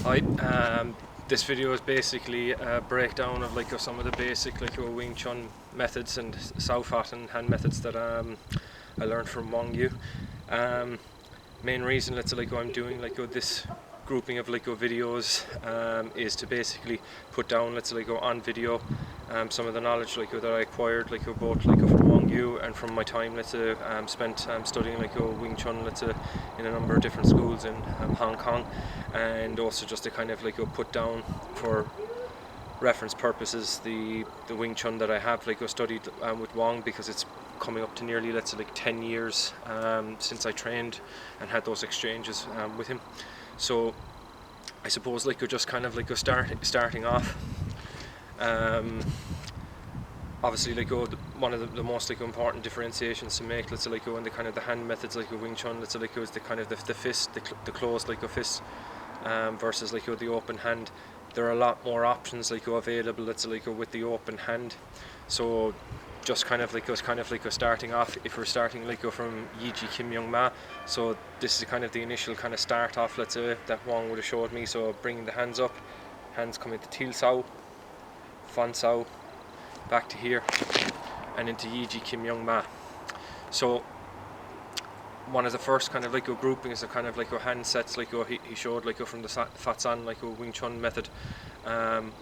Hi, this video is basically a breakdown of some of the basic Wing Chun methods and Sao Fat and hand methods that I learned from Wong Yu. Main reason I'm doing this grouping of videos is to basically put down on video some of the knowledge that I acquired both from Wong Yu and from my time spent studying Wing Chun in a number of different schools in Hong Kong, and also just to kind of put down for reference purposes the Wing Chun that I have studied with Wong, because it's coming up to nearly 10 years since I trained and had those exchanges with him. So I suppose just kind of starting off, obviously one of the most important differentiations to make in the kind of the hand methods Wing Chun is the kind of the fist, the closed fist versus the open hand. There are a lot more options available with the open hand. So just kind of starting off, if we're starting from Yiji Kim Young Ma, so this is kind of the initial kind of start off that Wong would have showed me. So bringing the hands up, hands come into Til Sao, Fan Sao, back to here and into Yiji Kim Young Ma. So one of the first kind of groupings of kind of hand sets he showed from the Fatsan Wing Chun method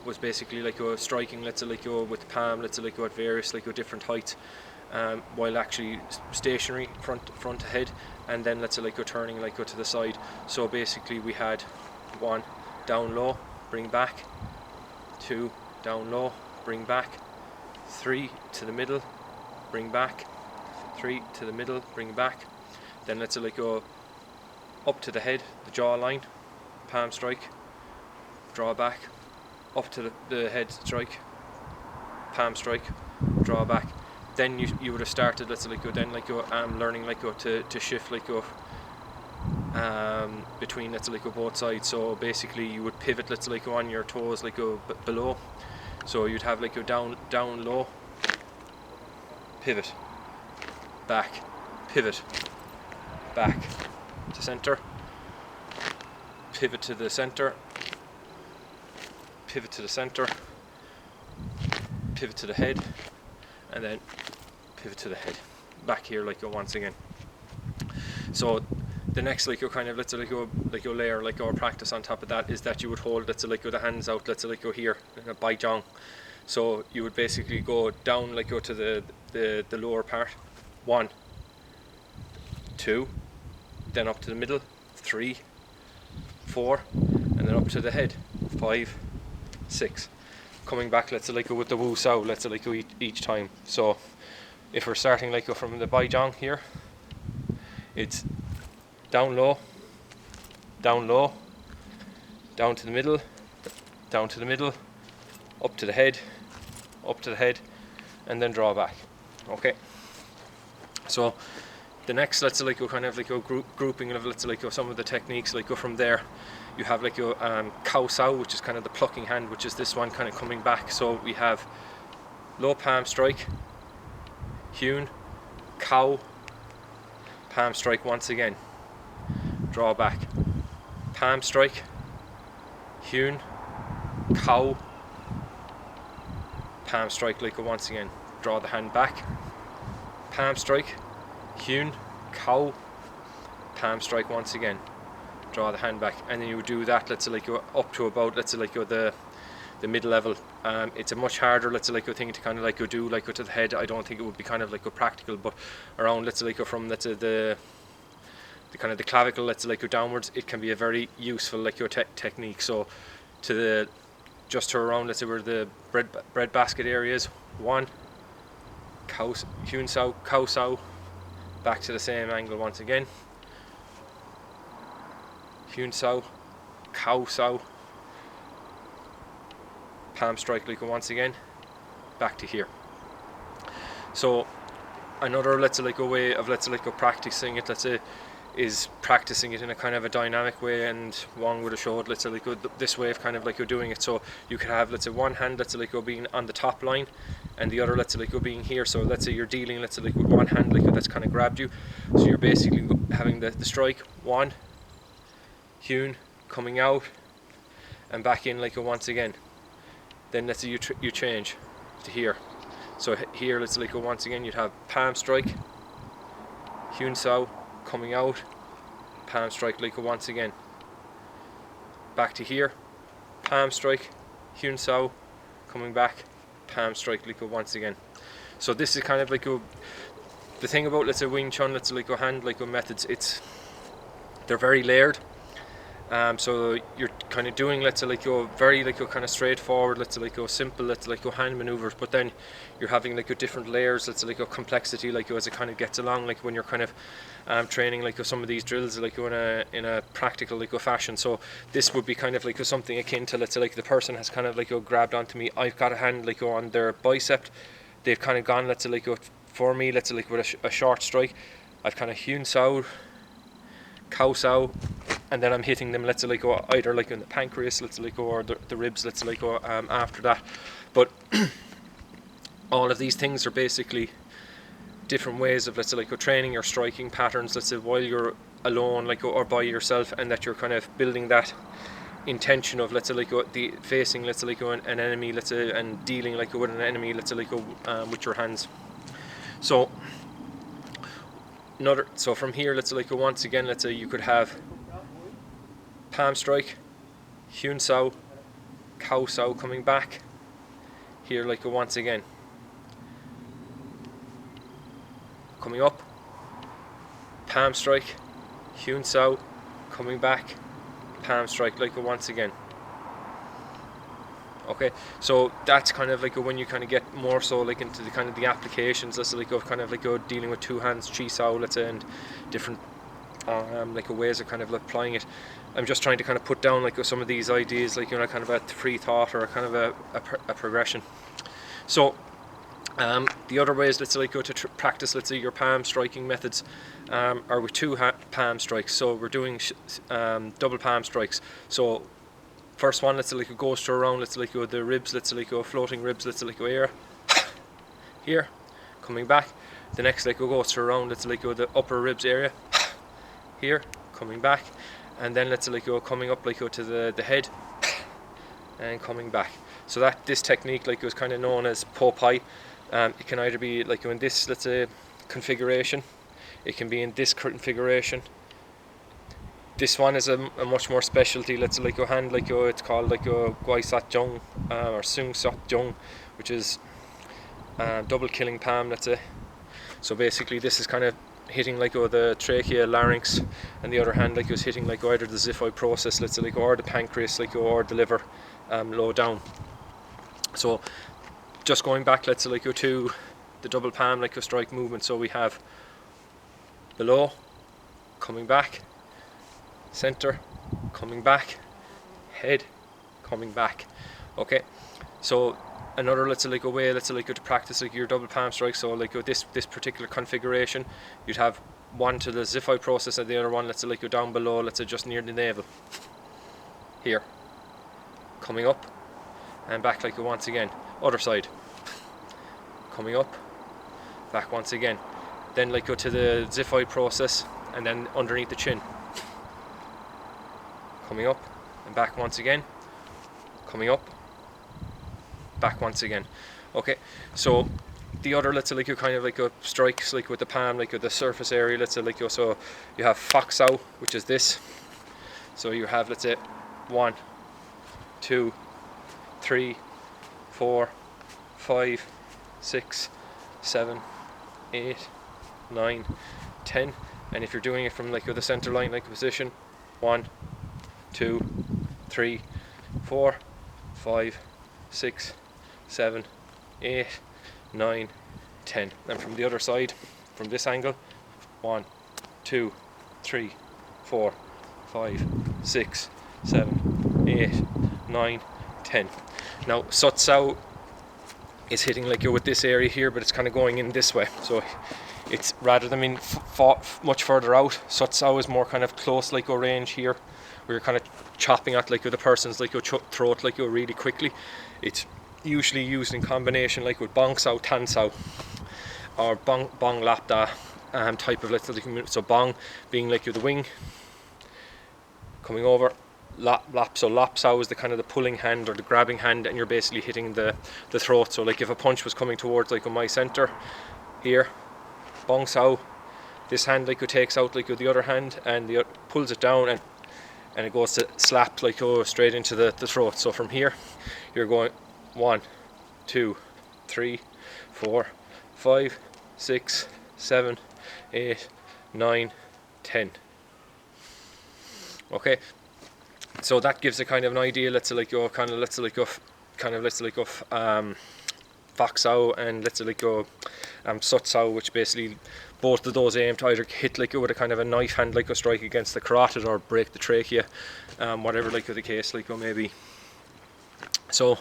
was basically striking with the palm at various different heights, while actually stationary front to head, and then turning to the side. So basically we had 1 down low, bring back, 2 down low, bring back, 3 to the middle, bring back, 3 to the middle, bring back. Then go up to the head, the jaw line, palm strike, draw back, up to the head strike, palm strike, draw back. Then you would have started then learning to shift between both sides. So basically you would pivot on your toes below. So you'd have down low, pivot, back, pivot, back to center, pivot to the center, pivot to the center, pivot to the head, and then pivot to the head, back here once again. So the next kind of layer or practice on top of that is that you would hold the hands out here by jeung. So you would basically go down to the lower part, 1, 2, then up to the middle, 3, 4, and then up to the head, 5, 6. Coming back with the Wu Sao each time. So if we're starting from the Bai Jeung here, it's down low, down low, down to the middle, down to the middle, up to the head, and then draw back. Okay. So the next kind of grouping of some of the techniques from there, you have Kao Sao, which is kind of the plucking hand, which is this one kind of coming back. So we have low palm strike, huen, Kao, palm strike once again, draw back, palm strike, huen, Kao, palm strike once again, draw the hand back, palm strike, huen, Kao, palm strike once again, draw the hand back. And then you would do that up to about the mid level. It's a much harder thing to kind of do to the head. I don't think it would be kind of practical, but around from the kind of the clavicle downwards, it can be a very useful technique. So to the just to around where the bread basket areas, 1 Kao, huen Sao, Kao Sao, back to the same angle once again, huen Sao, Kao Sao, palm strike once again, back to here. So another way of practicing it is practicing it in a kind of a dynamic way, and Wong would have showed this way of kind of doing it. So you could have one hand being on the top line and the other being here. So let's say you're dealing with one hand that's kind of grabbed you, so you're basically having the strike, 1 huen, coming out, and back in like once again. Then let's say you change to here. So here, let's say like once again, you'd have palm strike, huen sao, coming out, palm strike like once again. Back to here, palm strike, huen sao, coming back, palm strike like once again. So this is kind of like the thing about, let's say, Wing Chun, let's say like hand like methods. They're very layered. So you're kind of doing, let's say like very like kind of straightforward, let's say like simple, let's say like hand maneuvers, but then you're having like different layers, let's say like complexity, like as it kind of gets along, like when you're kind of training like some of these drills like in a practical like fashion. So this would be kind of like something akin to, let's say like the person has kind of like grabbed onto me, I've got a hand like on their bicep, they've kind of gone, let's say like for me, let's say like with a short strike, I've kind of huen sao, cow sao, and then I'm hitting them, let's say like either like in the pancreas, let's say like, or the ribs, let's say like after that. But all of these things are basically different ways of, let's say like training your striking patterns, let's say while you're alone like or by yourself, and that you're kind of building that intention of, let's say like the facing, let's say like an enemy, let's say, and dealing like with an enemy, let's say like with your hands. So from here, let's say like once again, let's say you could have palm strike, huen sao, cow sao, coming back here like once again, coming up, palm strike, huen sao, coming back, palm strike like once again. Okay, so that's kind of like when you kind of get more so like into the kind of the applications, let's say like kind of like dealing with two hands, chi sao, let's say, and different like ways of kind of applying it. I'm just trying to kind of put down like some of these ideas, like, you know, kind of a free thought, or a kind of a progression. So the other ways, let's say like to practice, let's say, your palm striking methods are with two palm strikes. So we're doing double palm strikes. So first one, let's say like goes to around, let's say like the ribs, let's say like floating ribs, let's say like here, coming back. The next like goes to around, let's say like the upper ribs area, here, coming back. And then let's say like coming up like to the head and coming back. So that this technique like was kind of known as po pai. It can either be like in this, let's say, configuration, it can be in this configuration. This one is a much more specialty, let's say like hand, like it's called like guai sat jeung or sung sat jeung, which is double killing palm, let's say. So basically this is kind of hitting like the trachea, larynx, and the other hand like was hitting like either the xiphoid process, let's say like, or the pancreas, like, or the liver, low down. So just going back, let's say like to the double palm like a strike movement. So we have below, coming back, center, coming back, head, coming back. Okay, so another, let's say like a way, let's say like to practice like your double palm strike. So like this particular configuration, you'd have one to the xiphoid process, and the other one, let's say like down below, let's say just near the navel, here, coming up and back like once again. Other side, coming up, back once again. Then like go to the xiphoid process, and then underneath the chin, coming up and back once again, coming up, back once again. Okay, so the other, let's say like kind of like strikes like with the palm, like the surface area, let's say like so you have fook sao, which is this. So you have, let's say, 1, 2, 3, 4, 5, 6, 7, 8, 9, 10, and if you're doing it from like the center line like position, 1, 2, 3, 4, 5, 6, 7, 8, 9, 10. And from the other side, from this angle, 1, 2, 3, 4, 5, 6, 7, 8, 9, 10. Now sat sao is hitting like with this area here, but it's kind of going in this way. So it's, rather than being much further out, sat sao is more kind of close like range here, where you're kind of chopping at like the person's like throat like really quickly. It's usually used in combination like with bong sao, tan sao, or bong lap da type of, let's say, so bong being like the wing, coming over, So lap sao is the kind of the pulling hand or the grabbing hand, and you're basically hitting the throat. So like if a punch was coming towards like on my center here, bong sao, this hand like takes out like the other hand and pulls it down, and it goes to slap like straight into the throat. So from here you're going 1, 2, 3, 4, 5, 6, 7, 8, 9, 10. Okay, so that gives a kind of an idea. Let's say like fook sao and let's say like sut sao, which basically both of those aim to either hit like with a kind of a knife hand like a strike against the carotid or break the trachea, whatever like the case like maybe. So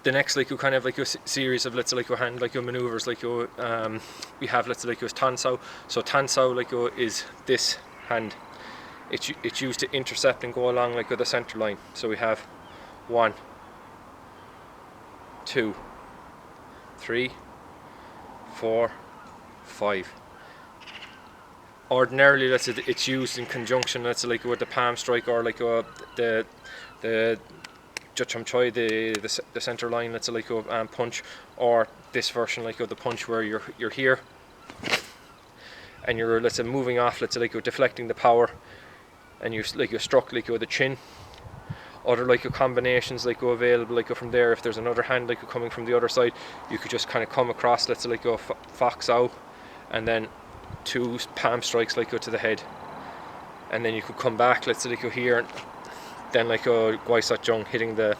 the next like kind of like a series of let's say like hand like maneuvers like we have let's say like tan sao. So tan sao like is this hand. It's used to intercept and go along like with the center line. So we have 1, 2, 3, 4, 5. Ordinarily, let's say it's used in conjunction, let's say like with the palm strike or like the choi, the center line, let's say like punch, or this version like of the punch where you're here and you're let's say moving off, let's say like deflecting the power, and you're struck like with the chin. Other like combinations like available like from there. If there's another hand like coming from the other side, you could just kind of come across let's say like fook sao, and then 2 palm strikes like to the head, and then you could come back let's say like here, then like jeung, hitting the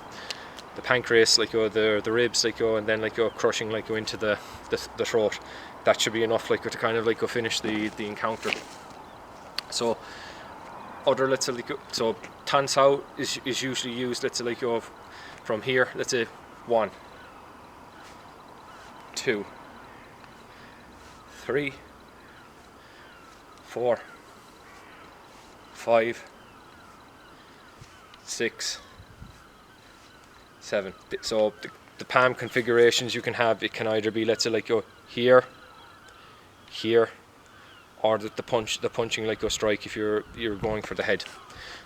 pancreas like the ribs like and then like crushing like into the throat. That should be enough like to kind of like finish the encounter. So other let's say like so tan sao is usually used let's say like from here, let's say 1, 2, 3, 4, 5, 6, 7. So the palm configurations you can have, it can either be let's say like here, or the punching like strike if you're going for the head.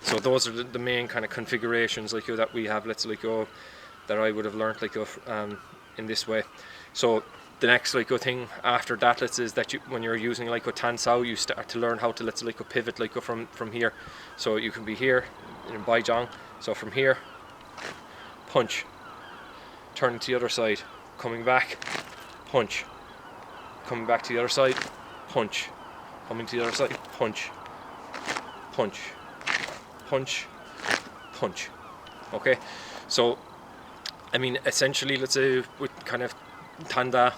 So those are the main kind of configurations like that we have let's say like that I would have learnt like in this way. So the next like thing after that let's is that when you're using like tan sao, you start to learn how to let's say like pivot like from here. So you can be here in bai jeung, so from here punch, turning to the other side, coming back, punch, coming back to the other side, punch, coming to the other side, punch, punch, punch, punch. Okay, so I mean essentially let's say with kind of tanda,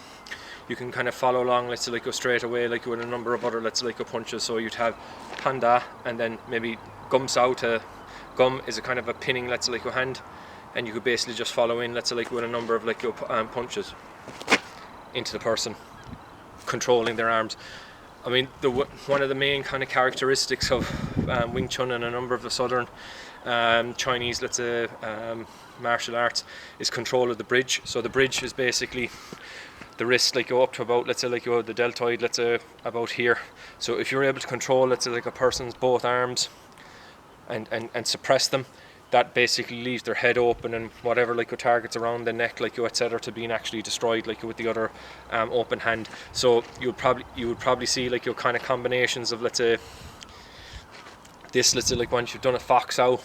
you can kind of follow along let's say like straight away like with a number of other let's say like punches. So you'd have tanda, and then maybe gum sao. To gum is a kind of a pinning let's say like hand, and you could basically just follow in let's say like with a number of like punches into the person, controlling their arms. I mean, one of the main kind of characteristics of Wing Chun and a number of the southern Chinese, let's say, martial arts is control of the bridge. So the bridge is basically the wrist like go up to about let's say like the deltoid, let's say about here. So if you're able to control let's say like a person's both arms and suppress them, that basically leaves their head open and whatever like targets around the neck like etc. to being actually destroyed like with the other open hand. So you would probably see like your kind of combinations of let's say this, let's say like once you've done a fook sao,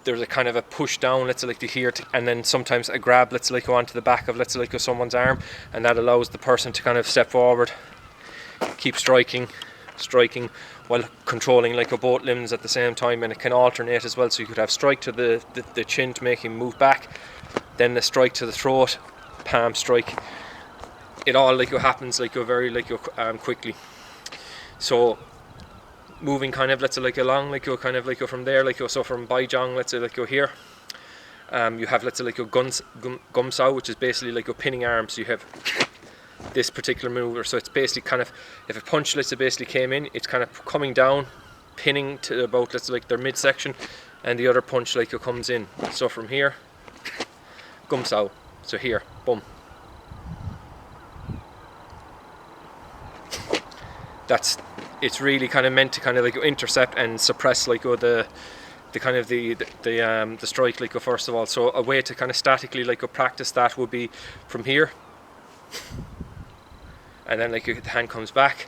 there's a kind of a push down let's say like to here, and then sometimes a grab let's say like onto the back of let's say like someone's arm, and that allows the person to kind of step forward, keep striking while controlling like both limbs at the same time, and it can alternate as well. So you could have strike to the chin to make him move back, then the strike to the throat, palm strike. It all like happens like very like quickly. So moving kind of let's say like along like kind of like from there like so from bai jeung let's say like here, you have let's say like gum sao, which is basically like pinning arms. So you have this particular mover, so it's basically kind of, if a punch let's say basically came in, it's kind of coming down, pinning to about let's say like their midsection, and the other punch like comes in. So from here, gum sao, so here, boom. It's really kind of meant to kind of like intercept and suppress like the kind of the strike like first of all. So a way to kind of statically like practice that would be from here, and then like the hand comes back,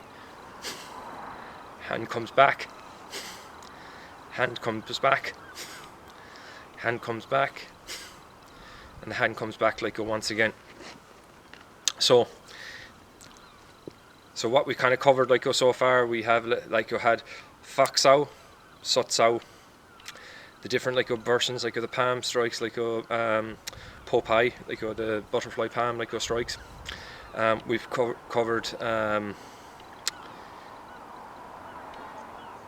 hand comes back, hand comes back, hand comes back, and the hand comes back like once again. So what we kind of covered like so far, we have like had Fatsan, Sotsao, the different like versions like the palm strikes, like po pai, like the butterfly palm like strikes. We've covered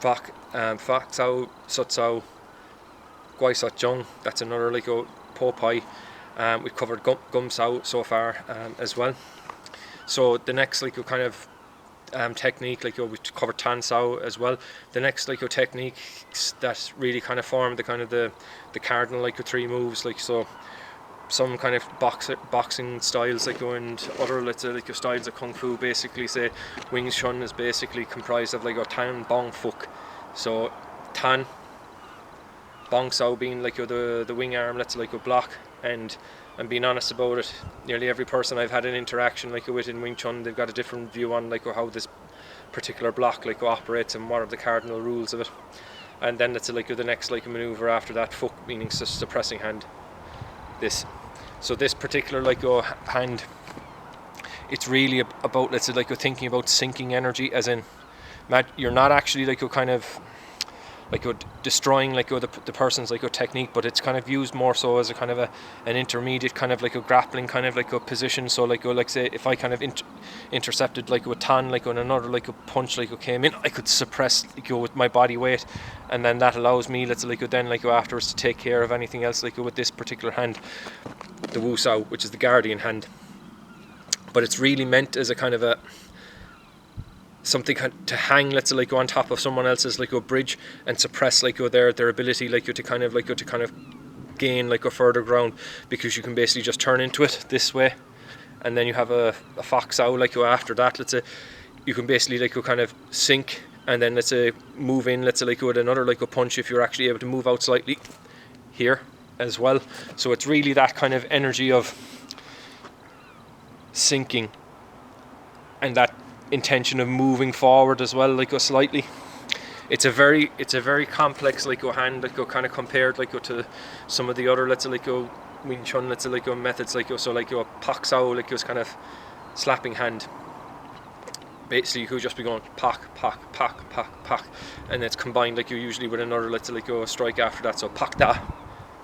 Fatsan, Sotsao, Guai Sot Jeung, that's another like po pai. We've covered Gum Sao so far as well. So the next like kind of technique, like we covered Tan Sao as well. The next like techniques that really kind of form the kind of the cardinal like three moves, like so some kind of boxing styles like and other let's say like styles of kung fu basically say Wing Chun is basically comprised of like Tan, Bong, Fook. So Tan, Bong Sao being like the wing arm, let's like block, and being honest about it, nearly every person I've had an interaction like with in Wing Chun, they've got a different view on like how this particular block like operates and what are the cardinal rules of it. And then it's like the next like maneuver after that, fook, meaning suppressing hand. So this particular like hand, it's really about let's say like thinking about sinking energy, as in you're not actually like kind of like destroying like the person's like technique, but it's kind of used more so as a kind of an intermediate kind of like grappling kind of like position. So like say if I kind of intercepted like with Tan like on another like punch like came in, I could suppress like with my body weight, and then that allows me let's like then like afterwards to take care of anything else like with this particular hand, the Wu Sao, which is the guardian hand. But it's really meant as a kind of something to hang let's say like on top of someone else's like bridge and suppress like their ability like to kind of gain like further ground, because you can basically just turn into it this way, and then you have a fox Sao like after that, let's say you can basically like kind of sink and then let's say move in let's say like with another like punch if you're actually able to move out slightly here as well. So it's really that kind of energy of sinking and that intention of moving forward as well like slightly. It's a very complex like hand like kind of compared like to some of the other let's say like Wing Chun let's say like methods like so like Pak Sao like kind of slapping hand. Basically you could just be going pak pak pak pak pak, and it's combined like usually with another let's say like strike after that. So pak da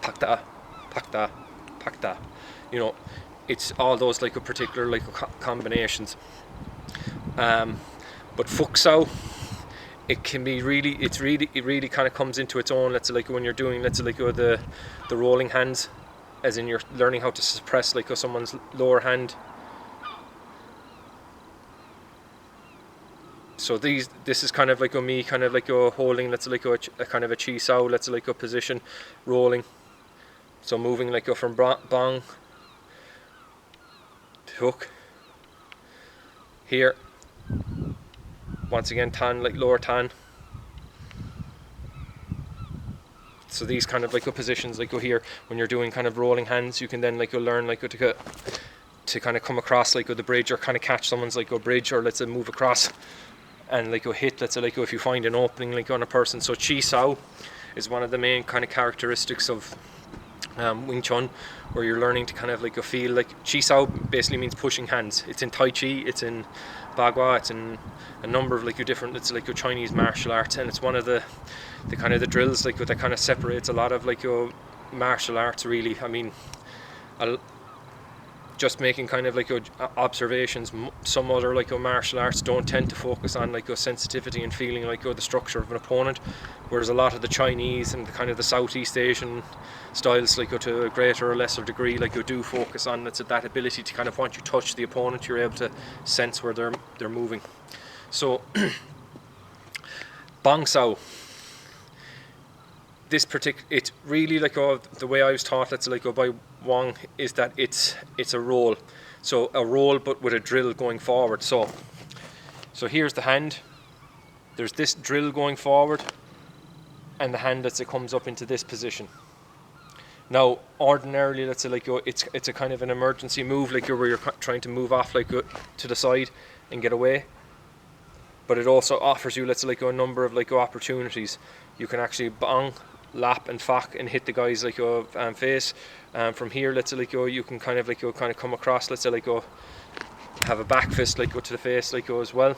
pak da pak da pak da, you know, it's all those like particular like combinations. But fook Sao, it really kind of comes into its own let's say like when you're doing let's say like the rolling hands, as in you're learning how to suppress like someone's lower hand. So this is kind of like me kind of like holding let's say like a kind of a chi Sao let's say like position, rolling, so moving like from bong to hook here. Once again Tan like lower Tan. So these kind of like positions like here when you're doing kind of rolling hands, you can then like learn like to kind of come across like the bridge, or kind of catch someone's like bridge, or let's say move across and like hit let's say like if you find an opening like on a person. So chi Sao is one of the main kind of characteristics of Wing Chun, where you're learning to kind of like feel like chi Sao basically means pushing hands. It's in Tai Chi, it's in Bagua, it's in a number of like your different it's like your Chinese martial arts, and it's one of the kind of the drills like that kind of separates a lot of like your martial arts really. I mean, just making kind of like observations, some other like martial arts don't tend to focus on like sensitivity and feeling like the structure of an opponent, whereas a lot of the Chinese and the kind of the Southeast Asian styles like to a greater or lesser degree like do focus on that ability to kind of, once you touch the opponent, you're able to sense where they're moving. So Bong Sao, this particular, it's really like the way I was taught let's like by Wong is that it's a roll, so a roll but with a drill going forward. So here's the hand, there's this drill going forward, and the hand, let's say, comes up into this position. Now, ordinarily, let's say, like, it's a kind of an emergency move, like, where you're trying to move off, like, to the side and get away. But it also offers you, let's say, like, a number of, like, opportunities. You can actually bong, lap, and fock and hit the guy's, like, face. From here, let's say, like, you can kind of, like, come across, let's say, like, have a back fist, like, to the face, like, as well.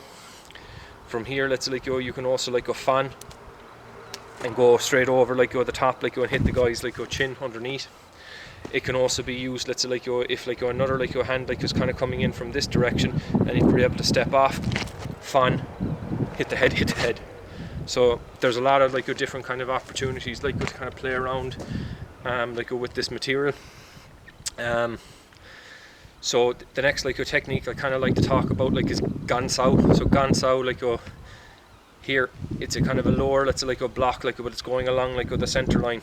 From here, let's say, like, you can also, like, fan and go straight over, like, the top, like, and hit the guy's, like, chin underneath. It can also be used, let's say, like, if, like, another, like, hand, like, is kind of coming in from this direction, and you could be able to step off, fan, hit the head. So there's a lot of, like, different kind of opportunities, like, to kind of play around, like, with this material. So the next, like, technique I kind of like to talk about, like, is gan sao. So gan sao, like, here it's a kind of a lower, let's say, like, a block, like, but it's going along, like, the center line.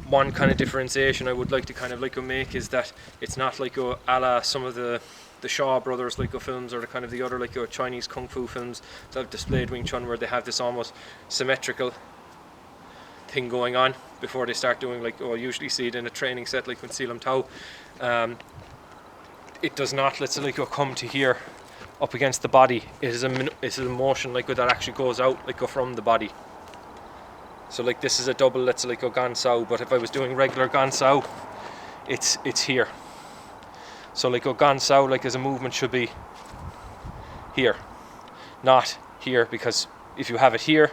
One kind of differentiation I would like to kind of, like, make is that it's not, like, a la some of the Shaw brothers, like, films, or the kind of the other, like, Chinese kung fu films that have displayed Wing Chun, where they have this almost symmetrical thing going on before they start doing, like, I usually see it in a training set, like, with Sealam Tao. It does not, let's say, like, come to here up against the body. It is a motion, like, that actually goes out, like, from the body. So, like, this is a double, let's say, like, gan sao, but if I was doing regular gan sao, it's here. So, like, gan sao, like, as a movement should be here, not here, because if you have it here,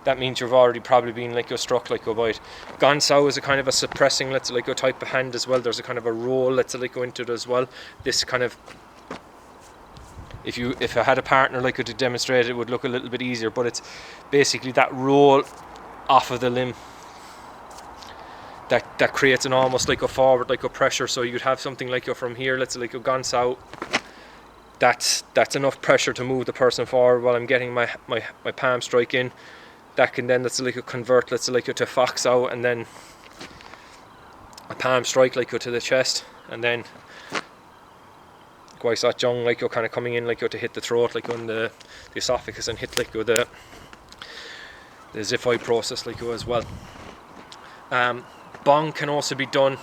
that means you've already probably been, like, struck, like, by it. Gan sao is a kind of a suppressing, let's say, like, a type of hand as well. There's a kind of a roll, let's say, like, go into it as well. This kind of, if I had a partner, like, to demonstrate it, would look a little bit easier, but it's basically that roll off of the limb that creates an almost, like, a forward, like, a pressure. So you'd have something like from here, let's say, like, a gan sao. That's enough pressure to move the person forward while I'm getting my palm strike in. That can then, let's say, like, convert, let's say, like, to fook sao, and then a palm strike, like, to the chest, and then jeung, like, kind of coming in, like, to hit the throat, like, on the esophagus, and hit, like, the ziphi process, like, as well. Bong can also be done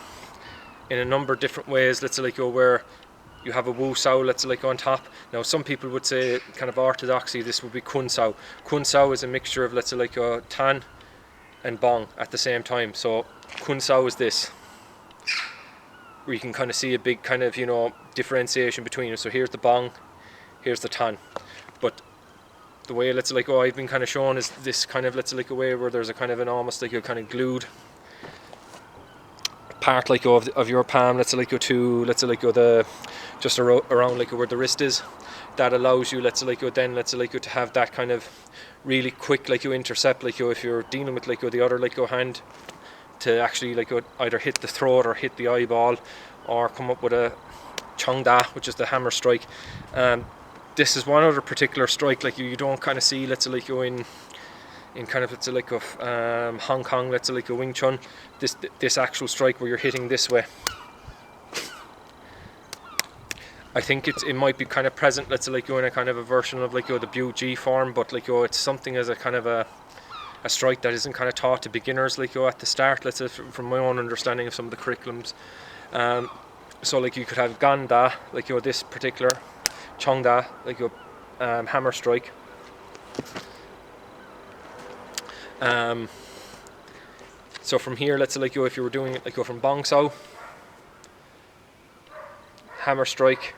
in a number of different ways, let's say, like, where you have a wu sao, let's say, like, on top. Now, some people would say, kind of orthodoxy, this would be kun sao. Kun sao is a mixture of, let's say, like, tan and bong at the same time. So kun sao is this, where you can kind of see a big kind of, differentiation between them. So here's the bong, here's the tan. But the way, let's say, like, I've been kind of shown is this kind of, let's say, like, a way where there's a kind of an almost, like, a kind of glued part, like, of your palm, let's say, like, to, let's say, like, the just around, like, where the wrist is. That allows you, let's say, like, then, let's say, like, to have that kind of really quick, like, intercept, like, if you're dealing with, like, the other, like, hand, to actually, like, either hit the throat or hit the eyeball, or come up with a jeung da, which is the hammer strike. This is one other particular strike, like, you don't kind of see, let's say, like, in kind of, let's say, like, Hong Kong, let's say, like, a Wing Chun, this actual strike where you're hitting this way. I think it might be kind of present, let's say, like, in a kind of a version of, like, the Bu G form, but, like, it's something as a kind of a strike that isn't kind of taught to beginners, like, at the start, let's say, from my own understanding of some of the curriculums. So, like, you could have gan da, like, this particular jeung da, like, hammer strike. So from here, let's say, like, if you were doing it, like, from bong sao, hammer strike,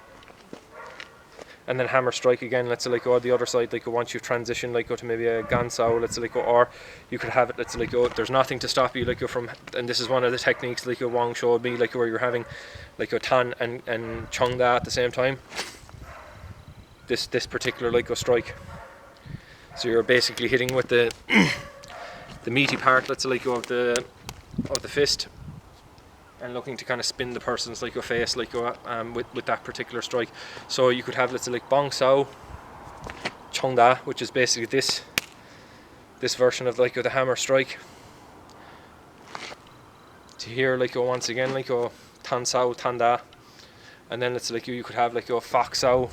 and then hammer strike again, let's say, like, the other side, like, once you've transitioned, like, to maybe a gan sao, let's say, like, or you could have it, let's say, like, there's nothing to stop you, like, from, and this is one of the techniques, like, Wang showed me, like, where you're having, like, tan and jeung da at the same time. This particular, like, strike. So you're basically hitting with the the meaty part, let's say, like, of the fist, and looking to kind of spin the person's, like, face, like, with that particular strike. So you could have, let's say, like, bong sao, jeung da, which is basically this version of, like, the hammer strike. To here, like, once again, like, tan sao, tan da, and then, let's say, like, you could have, like, fook sao,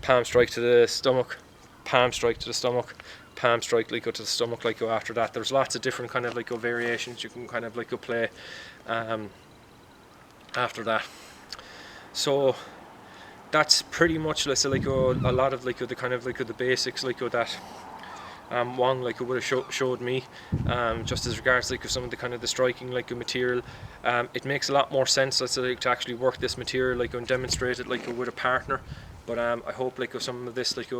palm strike to the stomach, palm strike to the stomach, palm strike like go to the stomach like go after that. There's lots of different kind of like go variations you can kind of like go play after that. So that's pretty much, let's say, like a lot of like the kind of like the basics like that Wong like would have showed me, just as regards like some of the kind of the striking like material. It makes a lot more sense, let's say, like, to actually work this material like and demonstrate it like with a partner. But I hope like some of this like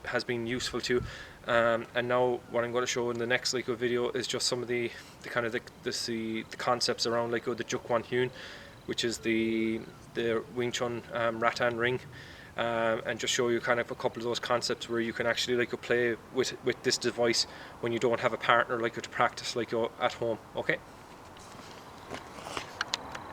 has been useful to you. And now what I'm going to show in the next like video is just some of the kind of the concepts around like the jeung huen, which is the Wing Chun rattan ring. And just show you kind of a couple of those concepts where you can actually like play with this device when you don't have a partner like to practice like at home. Okay.